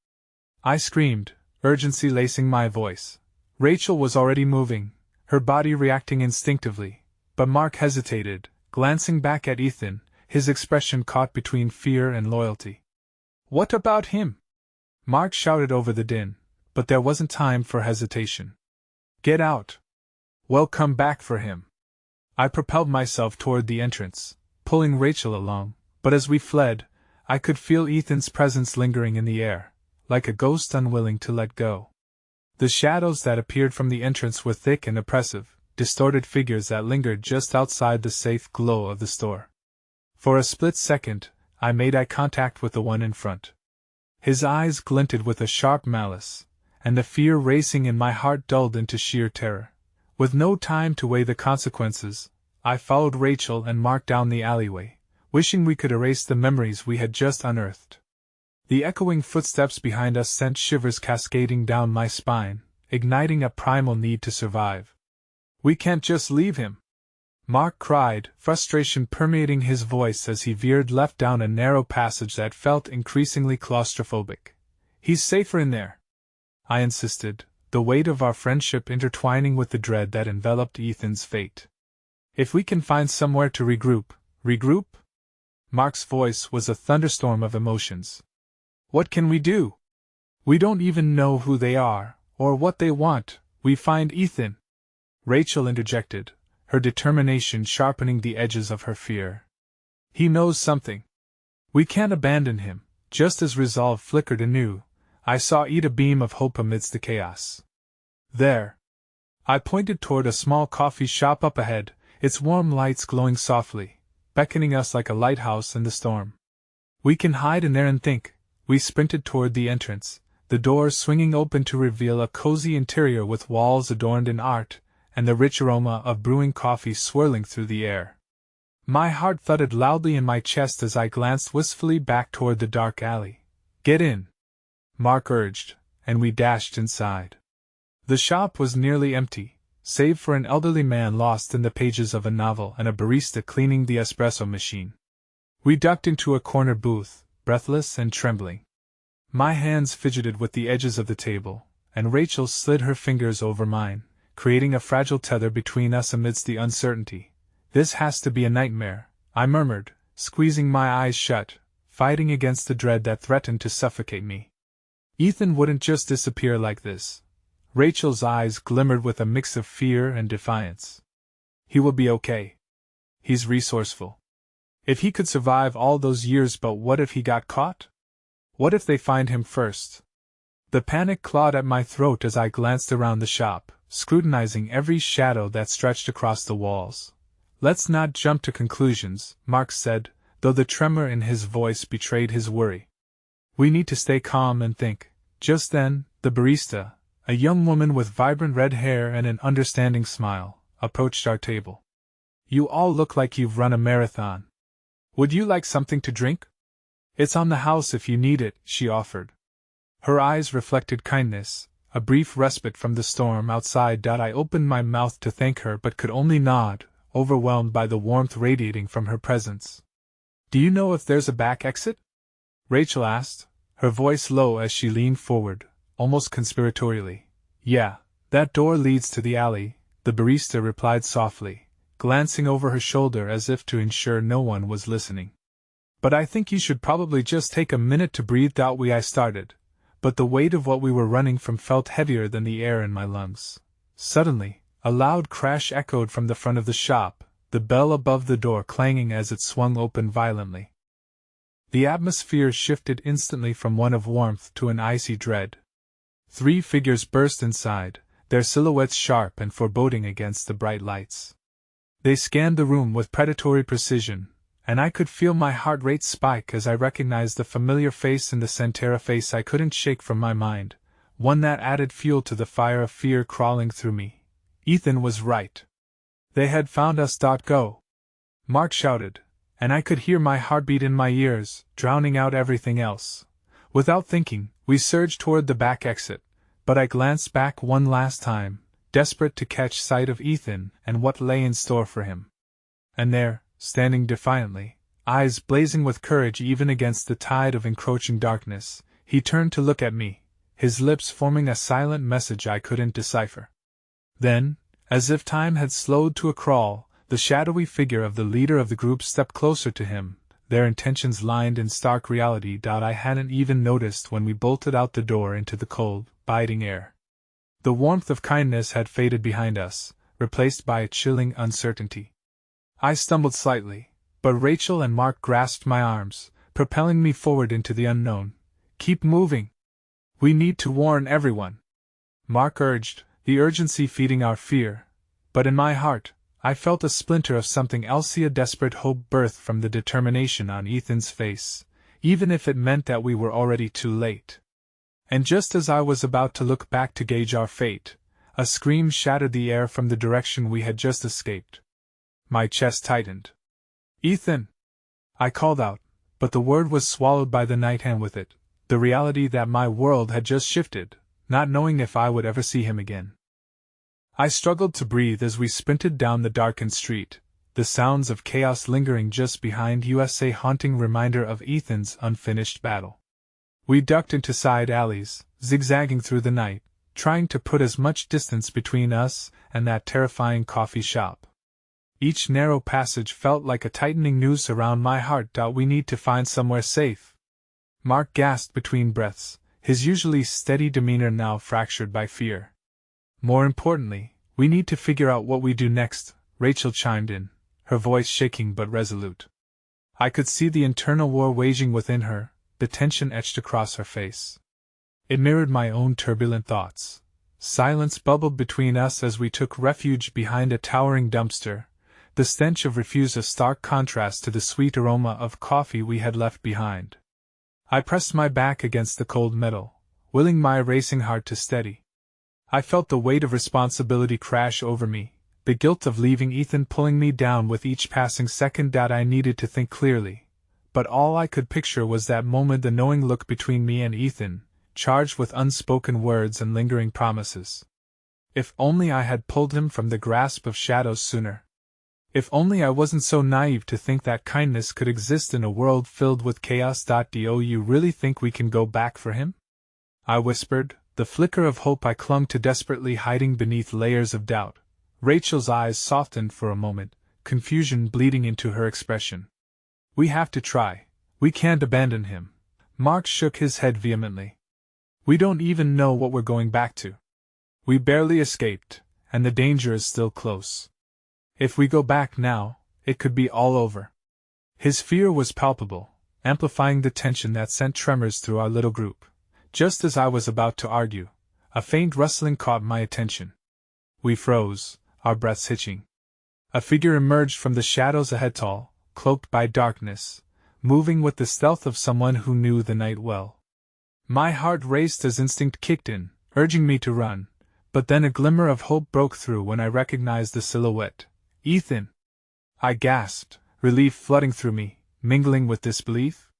I screamed, urgency lacing my voice. Rachel was already moving, her body reacting instinctively, but Mark hesitated, glancing back at Ethan, his expression caught between fear and loyalty. "What about him?" Mark shouted over the din, but there wasn't time for hesitation. "Get out! We'll come back for him." I propelled myself toward the entrance, pulling Rachel along, but as we fled, I could feel Ethan's presence lingering in the air, like a ghost unwilling to let go. The shadows that appeared from the entrance were thick and oppressive, distorted figures that lingered just outside the safe glow of the store. For a split second, I made eye contact with the one in front. His eyes glinted with a sharp malice, and the fear racing in my heart dulled into sheer terror. With no time to weigh the consequences, I followed Rachel and Mark down the alleyway, wishing we could erase the memories we had just unearthed. The echoing footsteps behind us sent shivers cascading down my spine, igniting a primal need to survive. "We can't just leave him!" Mark cried, frustration permeating his voice as he veered left down a narrow passage that felt increasingly claustrophobic. "He's safer in there," I insisted, the weight of our friendship intertwining with the dread that enveloped Ethan's fate. "If we can find somewhere to regroup. Mark's voice was a thunderstorm of emotions. "What can we do? We don't even know who they are, or what they want. We find Ethan," Rachel interjected, her determination sharpening the edges of her fear. "He knows something. We can't abandon him." Just as resolve flickered anew, I saw Ida beam of hope amidst the chaos. "There!" I pointed toward a small coffee shop up ahead, its warm lights glowing softly, beckoning us like a lighthouse in the storm. "We can hide in there and think." We sprinted toward the entrance, the doors swinging open to reveal a cozy interior with walls adorned in art, and the rich aroma of brewing coffee swirling through the air. My heart thudded loudly in my chest as I glanced wistfully back toward the dark alley. "Get in," Mark urged, and we dashed inside. The shop was nearly empty, save for an elderly man lost in the pages of a novel and a barista cleaning the espresso machine. We ducked into a corner booth, breathless and trembling. My hands fidgeted with the edges of the table, and Rachel slid her fingers over mine, creating a fragile tether between us amidst the uncertainty. "This has to be a nightmare," I murmured, squeezing my eyes shut, fighting against the dread that threatened to suffocate me. "Ethan wouldn't just disappear like this." Rachel's eyes glimmered with a mix of fear and defiance. "He will be okay. He's resourceful. If he could survive all those years, but what if he got caught? What if they find him first?" The panic clawed at my throat as I glanced around the shop, scrutinizing every shadow that stretched across the walls. "Let's not jump to conclusions," Mark said, though the tremor in his voice betrayed his worry. "We need to stay calm and think." Just then, the barista, a young woman with vibrant red hair and an understanding smile, approached our table. "You all look like you've run a marathon. Would you like something to drink? It's on the house if you need it," she offered. Her eyes reflected kindness, a brief respite from the storm outside. I opened my mouth to thank her but could only nod, overwhelmed by the warmth radiating from her presence. "Do you know if there's a back exit?" Rachel asked, her voice low as she leaned forward, almost conspiratorially. "Yeah, that door leads to the alley," the barista replied softly, glancing over her shoulder as if to ensure no one was listening. "But I think you should probably just take a minute to breathe." I started, but the weight of what we were running from felt heavier than the air in my lungs. Suddenly, a loud crash echoed from the front of the shop, the bell above the door clanging as it swung open violently. The atmosphere shifted instantly from one of warmth to an icy dread. 3 figures burst inside, their silhouettes sharp and foreboding against the bright lights. They scanned the room with predatory precision, and I could feel my heart rate spike as I recognized the familiar face in the center, a face I couldn't shake from my mind, one that added fuel to the fire of fear crawling through me. Ethan was right. They had found us. Go! Mark shouted, and I could hear my heartbeat in my ears, drowning out everything else. Without thinking, we surged toward the back exit, but I glanced back one last time, desperate to catch sight of Ethan and what lay in store for him. And there, standing defiantly, eyes blazing with courage even against the tide of encroaching darkness, he turned to look at me, his lips forming a silent message I couldn't decipher. Then, as if time had slowed to a crawl, the shadowy figure of the leader of the group stepped closer to him, their intentions lined in stark reality. I hadn't even noticed when we bolted out the door into the cold, biting air. The warmth of kindness had faded behind us, replaced by a chilling uncertainty. I stumbled slightly, but Rachel and Mark grasped my arms, propelling me forward into the unknown. Keep moving! We need to warn everyone, Mark urged, the urgency feeding our fear, but in my heart, I felt a splinter of something else, a desperate hope birthed from the determination on Ethan's face, even if it meant that we were already too late. And just as I was about to look back to gauge our fate, a scream shattered the air from the direction we had just escaped. My chest tightened. Ethan! I called out, but the word was swallowed by the night and with it, the reality that my world had just shifted, not knowing if I would ever see him again. I struggled to breathe as we sprinted down the darkened street, the sounds of chaos lingering just behind us, a haunting reminder of Ethan's unfinished battle. We ducked into side alleys, zigzagging through the night, trying to put as much distance between us and that terrifying coffee shop. Each narrow passage felt like a tightening noose around my heart. We need to find somewhere safe, Mark gasped between breaths, his usually steady demeanor now fractured by fear. More importantly, we need to figure out what we do next, Rachel chimed in, her voice shaking but resolute. I could see the internal war waging within her, the tension etched across her face. It mirrored my own turbulent thoughts. Silence bubbled between us as we took refuge behind a towering dumpster, the stench of refuse a stark contrast to the sweet aroma of coffee we had left behind. I pressed my back against the cold metal, willing my racing heart to steady. I felt the weight of responsibility crash over me, the guilt of leaving Ethan pulling me down with each passing second. I needed to think clearly, but all I could picture was that moment, the knowing look between me and Ethan, charged with unspoken words and lingering promises. If only I had pulled him from the grasp of shadows sooner. If only I wasn't so naive to think that kindness could exist in a world filled with chaos. Do you really think we can go back for him? I whispered, the flicker of hope I clung to desperately hiding beneath layers of doubt. Rachel's eyes softened for a moment, confusion bleeding into her expression. We have to try. We can't abandon him. Mark shook his head vehemently. We don't even know what we're going back to. We barely escaped, and the danger is still close. If we go back now, it could be all over. His fear was palpable, amplifying the tension that sent tremors through our little group. Just as I was about to argue, a faint rustling caught my attention. We froze, our breaths hitching. A figure emerged from the shadows ahead, tall, cloaked by darkness, moving with the stealth of someone who knew the night well. My heart raced as instinct kicked in, urging me to run, but then a glimmer of hope broke through when I recognized the silhouette. Ethan! I gasped, relief flooding through me, mingling with disbelief.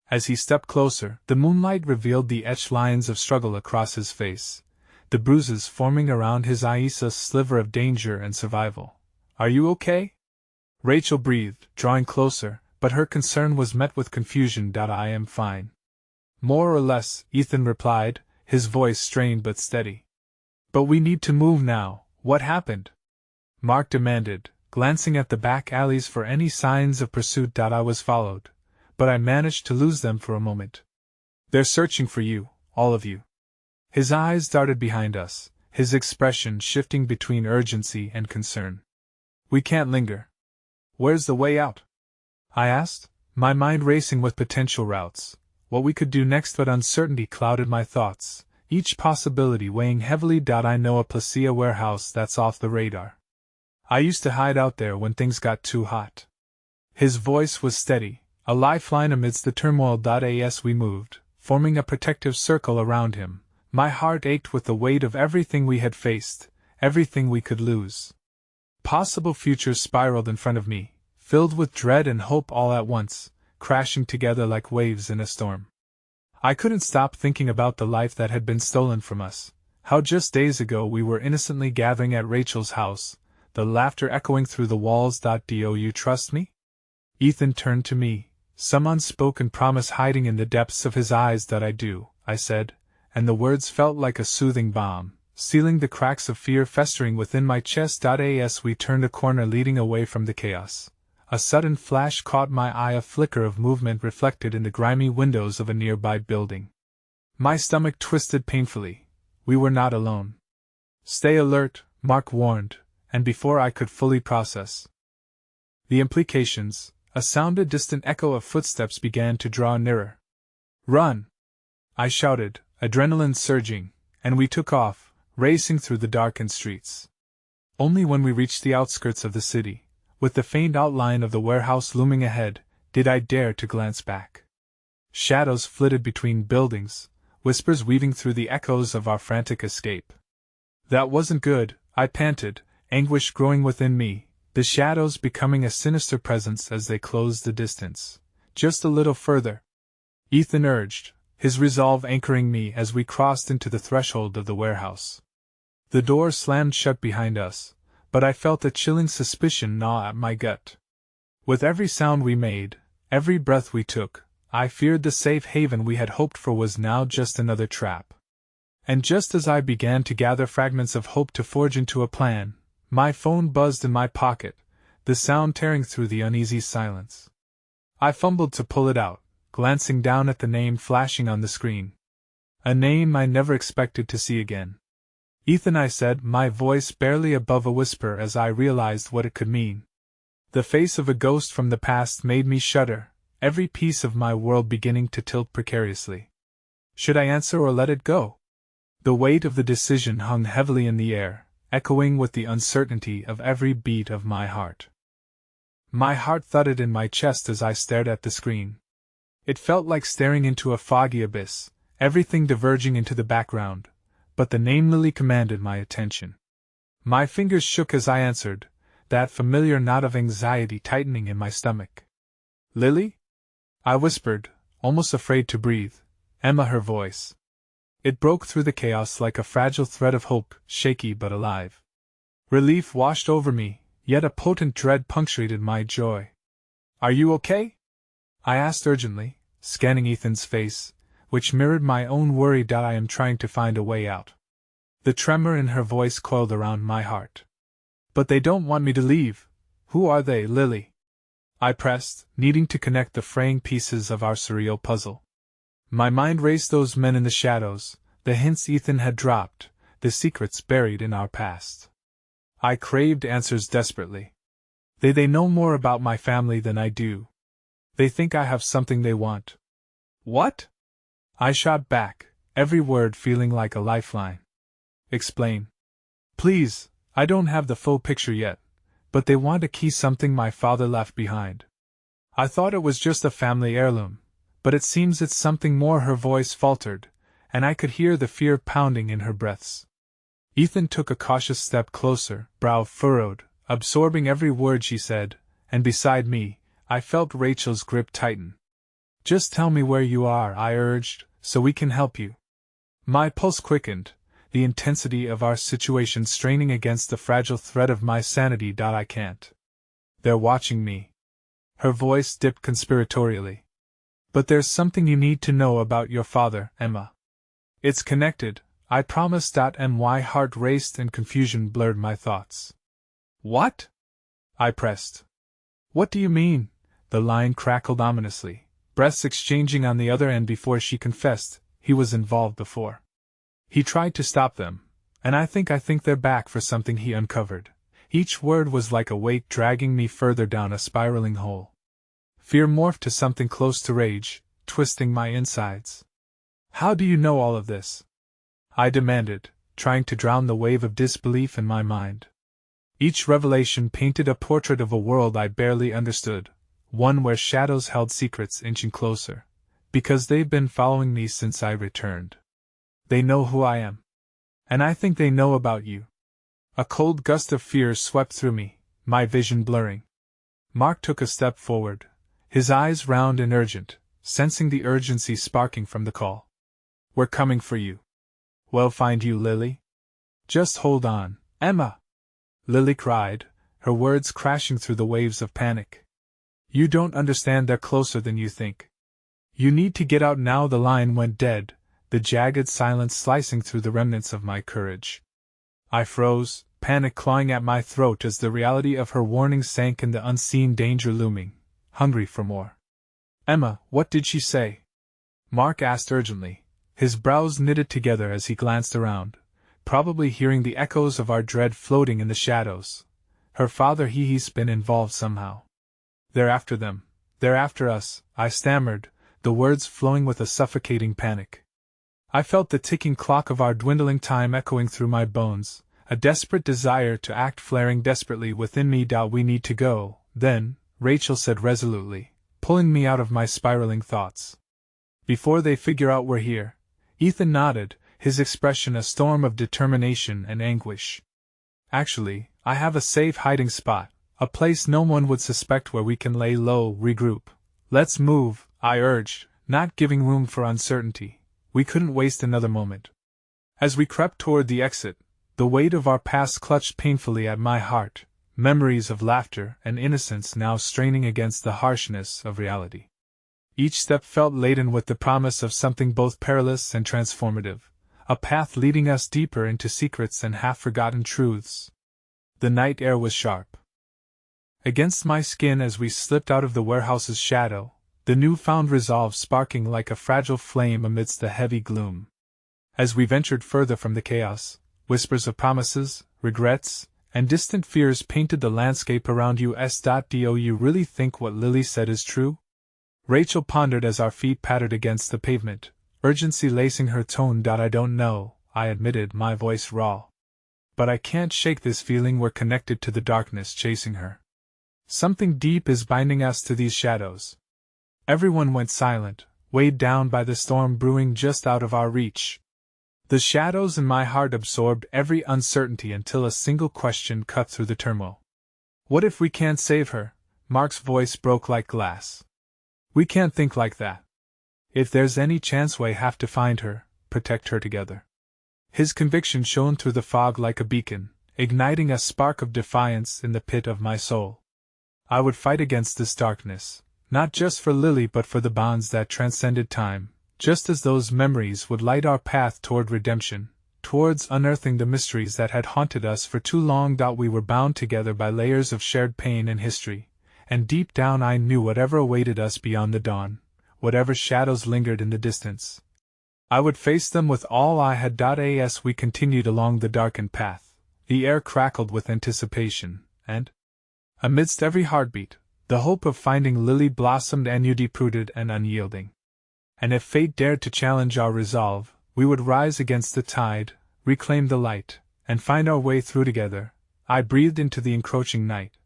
As he stepped closer, the moonlight revealed the etched lines of struggle across his face, the bruises forming around his eyes, a sliver of danger and survival. Are you okay? Rachel breathed, drawing closer, but her concern was met with confusion. I am fine. More or less, Ethan replied, his voice strained but steady. But we need to move now. What happened? Mark demanded, glancing at the back alleys for any signs of pursuit. I was followed, but I managed to lose them for a moment. They're searching for you, all of you. His eyes darted behind us, his expression shifting between urgency and concern. We can't linger. Where's the way out? I asked, my mind racing with potential routes, what we could do next, but uncertainty clouded my thoughts, each possibility weighing heavily. I know a Placia warehouse that's off the radar. I used to hide out there when things got too hot. His voice was steady, a lifeline amidst the turmoil. As we moved, forming a protective circle around him, my heart ached with the weight of everything we had faced, everything we could lose. Possible futures spiraled in front of me, filled with dread and hope all at once, crashing together like waves in a storm. I couldn't stop thinking about the life that had been stolen from us, how just days ago we were innocently gathering at Rachel's house, the laughter echoing through the walls. Do you trust me? Ethan turned to me, some unspoken promise hiding in the depths of his eyes. That I do, I said, and the words felt like a soothing balm, sealing the cracks of fear festering within my chest. As we turned a corner leading away from the chaos, a sudden flash caught my eye, a flicker of movement reflected in the grimy windows of a nearby building. My stomach twisted painfully. We were not alone. Stay alert, Mark warned, and before I could fully process the implications, a sounded distant echo of footsteps began to draw nearer. Run! I shouted, adrenaline surging, and we took off, racing through the darkened streets. Only when we reached the outskirts of the city, with the faint outline of the warehouse looming ahead, did I dare to glance back. Shadows flitted between buildings, whispers weaving through the echoes of our frantic escape. That wasn't good, I panted, anguish growing within me, the shadows becoming a sinister presence as they closed the distance. Just a little further, Ethan urged, his resolve anchoring me as we crossed into the threshold of the warehouse. The door slammed shut behind us, but I felt a chilling suspicion gnaw at my gut. With every sound we made, every breath we took, I feared the safe haven we had hoped for was now just another trap. And just as I began to gather fragments of hope to forge into a plan, my phone buzzed in my pocket, the sound tearing through the uneasy silence. I fumbled to pull it out, glancing down at the name flashing on the screen. A name I never expected to see again. Ethan, I said, my voice barely above a whisper as I realized what it could mean. The face of a ghost from the past made me shudder, every piece of my world beginning to tilt precariously. Should I answer or let it go? The weight of the decision hung heavily in the air, echoing with the uncertainty of every beat of my heart. My heart thudded in my chest as I stared at the screen. It felt like staring into a foggy abyss, everything diverging into the background, but the name Lily commanded my attention. My fingers shook as I answered, that familiar knot of anxiety tightening in my stomach. Lily? I whispered, almost afraid to breathe. Emma, her voice. It broke through the chaos like a fragile thread of hope, shaky but alive. Relief washed over me, yet a potent dread punctuated my joy. Are you okay? I asked urgently, scanning Ethan's face, which mirrored my own worry. I am trying to find a way out. The tremor in her voice coiled around my heart. But they don't want me to leave. Who are they, Lily? I pressed, needing to connect the fraying pieces of our surreal puzzle. My mind raced those men in the shadows, the hints Ethan had dropped, the secrets buried in our past. I craved answers desperately. They know more about my family than I do. They think I have something they want. What? I shot back, every word feeling like a lifeline. Explain. Please, I don't have the full picture yet, but they want a key, something my father left behind. I thought it was just a family heirloom, but it seems it's something more. Her voice faltered, and I could hear the fear pounding in her breaths. Ethan took a cautious step closer, brow furrowed, absorbing every word she said, and beside me, I felt Rachel's grip tighten. Just tell me where you are, I urged, so we can help you. My pulse quickened, the intensity of our situation straining against the fragile thread of my sanity. I can't. They're watching me. Her voice dipped conspiratorially. But there's something you need to know about your father, Emma. It's connected, I promised. My heart raced and confusion blurred my thoughts. What? I pressed. What do you mean? The line crackled ominously, breaths exchanging on the other end before she confessed he was involved before. He tried to stop them, and I think they're back for something he uncovered. Each word was like a weight dragging me further down a spiraling hole. Fear morphed to something close to rage, twisting my insides. How do you know all of this? I demanded, trying to drown the wave of disbelief in my mind. Each revelation painted a portrait of a world I barely understood, one where shadows held secrets inching closer, because they've been following me since I returned. They know who I am. And I think they know about you. A cold gust of fear swept through me, my vision blurring. Mark took a step forward, his eyes round and urgent, sensing the urgency sparking from the call. "We're coming for you." "We'll find you, Lily." "Just hold on, Emma!" Lily cried, her words crashing through the waves of panic. "You don't understand, they're closer than you think. You need to get out now." The line went dead, the jagged silence slicing through the remnants of my courage. I froze, panic clawing at my throat as the reality of her warning sank in the unseen danger looming, hungry for more. "Emma, what did she say?" Mark asked urgently, his brows knitted together as he glanced around, probably hearing the echoes of our dread floating in the shadows. "Her father, he's been involved somehow. They're after them. They're after us," I stammered, the words flowing with a suffocating panic. I felt the ticking clock of our dwindling time echoing through my bones, a desperate desire to act flaring desperately within me. "We need to go, then," Rachel said resolutely, pulling me out of my spiraling thoughts. "Before they figure out we're here." Ethan nodded, his expression a storm of determination and anguish. "Actually, I have a safe hiding spot, a place no one would suspect where we can lay low, regroup." "Let's move," I urged, not giving room for uncertainty. We couldn't waste another moment. As we crept toward the exit, the weight of our past clutched painfully at my heart, memories of laughter and innocence now straining against the harshness of reality. Each step felt laden with the promise of something both perilous and transformative, a path leading us deeper into secrets and half-forgotten truths. The night air was sharp against my skin as we slipped out of the warehouse's shadow, the newfound resolve sparking like a fragile flame amidst the heavy gloom. As we ventured further from the chaos, whispers of promises, regrets, and distant fears painted the landscape around us. Do you really think what Lily said is true? Rachel pondered as our feet pattered against the pavement, urgency lacing her tone. "I don't know," I admitted, my voice raw. "But I can't shake this feeling we're connected to the darkness chasing her. Something deep is binding us to these shadows." Everyone went silent, weighed down by the storm brewing just out of our reach. The shadows in my heart absorbed every uncertainty until a single question cut through the turmoil. "What if we can't save her?" Mark's voice broke like glass. "We can't think like that. If there's any chance, we have to find her, protect her together." His conviction shone through the fog like a beacon, igniting a spark of defiance in the pit of my soul. I would fight against this darkness, not just for Lily but for the bonds that transcended time, just as those memories would light our path toward redemption, towards unearthing the mysteries that had haunted us for too long. We were bound together by layers of shared pain and history, and deep down I knew whatever awaited us beyond the dawn, whatever shadows lingered in the distance, I would face them with all I had. As we continued along the darkened path, the air crackled with anticipation, and, amidst every heartbeat, the hope of finding Lily blossomed deep-rooted and unyielding. And if fate dared to challenge our resolve, we would rise against the tide, reclaim the light, and find our way through together. I breathed into the encroaching night.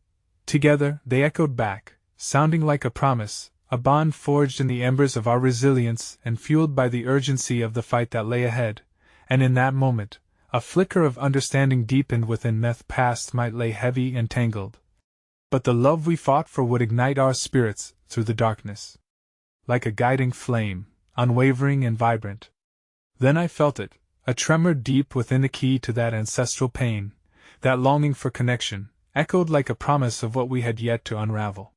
Together, they echoed back, sounding like a promise, a bond forged in the embers of our resilience and fueled by the urgency of the fight that lay ahead. And in that moment, a flicker of understanding deepened within me. Past might lay heavy and tangled, but the love we fought for would ignite our spirits through the darkness, like a guiding flame, unwavering and vibrant. Then I felt it, a tremor deep within, the key to that ancestral pain, that longing for connection, echoed like a promise of what we had yet to unravel.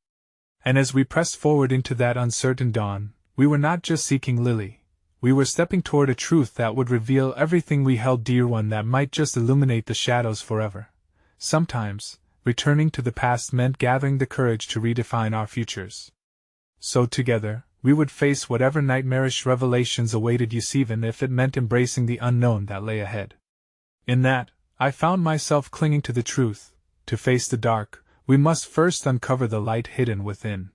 And as we pressed forward into that uncertain dawn, we were not just seeking Lily, we were stepping toward a truth that would reveal everything we held dear, one that might just illuminate the shadows forever. Sometimes, returning to the past meant gathering the courage to redefine our futures. So together, we would face whatever nightmarish revelations awaited us, even if it meant embracing the unknown that lay ahead. In that, I found myself clinging to the truth. To face the dark, we must first uncover the light hidden within.